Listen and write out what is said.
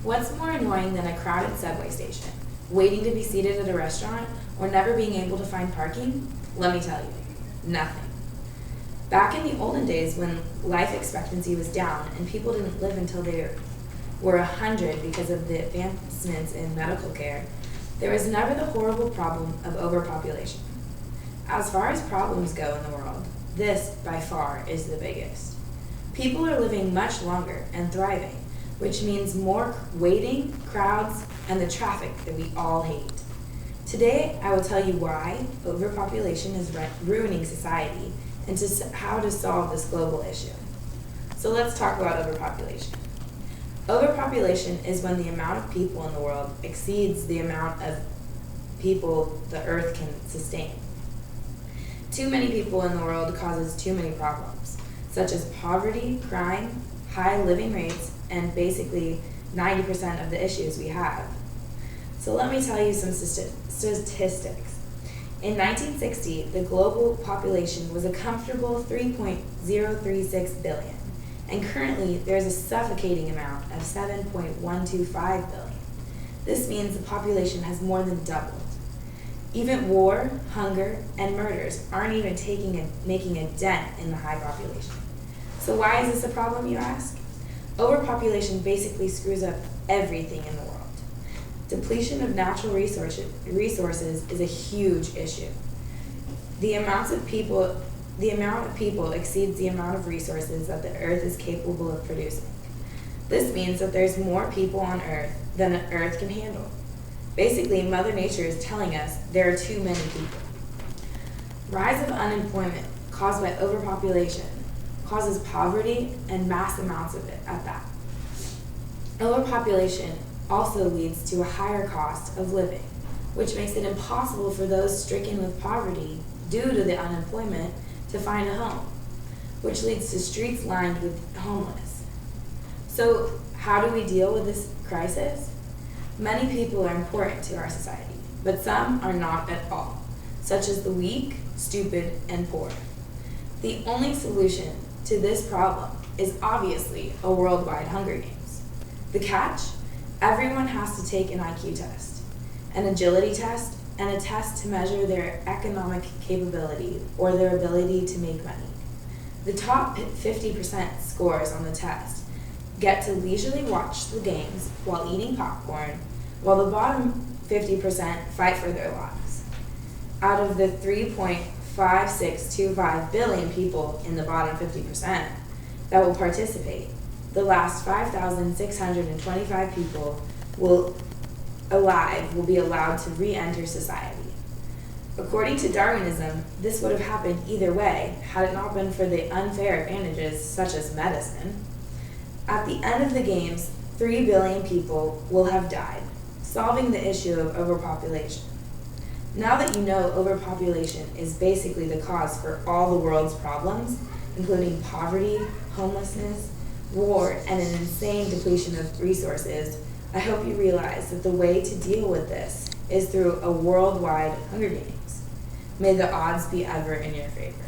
What's more annoying than a crowded subway station, waiting to be seated at a restaurant, or never being able to find parking? Let me tell you, nothing. Back in the olden days when life expectancy was down and people didn't live until they were 100 because of the advancements in medical care, there was never the horrible problem of overpopulation. As far as problems go in the world, this, by far, is the biggest. People are living much longer and thriving, which means more waiting, crowds, and the traffic that we all hate. Today, I will tell you why overpopulation is ruining society and how to solve this global issue. So let's talk about overpopulation. Overpopulation is when the amount of people in the world exceeds the amount of people the earth can sustain. Too many people in the world causes too many problems, such as poverty, crime, high living rates, and basically 90% of the issues we have. So let me tell you some statistics. In 1960, the global population was a comfortable 3.036 billion, and currently there's a suffocating amount of 7.125 billion. This means the population has more than doubled. Even war, hunger, and murders aren't even making a dent in the high population. So why is this a problem, you ask? Overpopulation basically screws up everything in the world. Depletion of natural resources is a huge issue. The amount of people exceeds the amount of resources that the earth is capable of producing. This means that there's more people on earth than the earth can handle. Basically, Mother Nature is telling us there are too many people. Rise of unemployment caused by overpopulation causes poverty and mass amounts of it at that. Overpopulation also leads to a higher cost of living, which makes it impossible for those stricken with poverty due to the unemployment to find a home, which leads to streets lined with homeless. So how do we deal with this crisis? Many people are important to our society, but some are not at all, such as the weak, stupid, and poor. The only solution to this problem is obviously a worldwide Hunger Games. The catch? Everyone has to take an IQ test, an agility test, and a test to measure their economic capability or their ability to make money. The top 50% scores on the test get to leisurely watch the games while eating popcorn, while the bottom 50% fight for their lives. Out of the 3.5625 billion people in the bottom 50% that will participate, the last 5,625 people will be allowed to re-enter society. According to Darwinism, this would have happened either way had it not been for the unfair advantages such as medicine. At the end of the games, 3 billion people will have died, solving the issue of overpopulation. Now that you know overpopulation is basically the cause for all the world's problems, including poverty, homelessness, war, and an insane depletion of resources, I hope you realize that the way to deal with this is through a worldwide Hunger Games. May the odds be ever in your favor.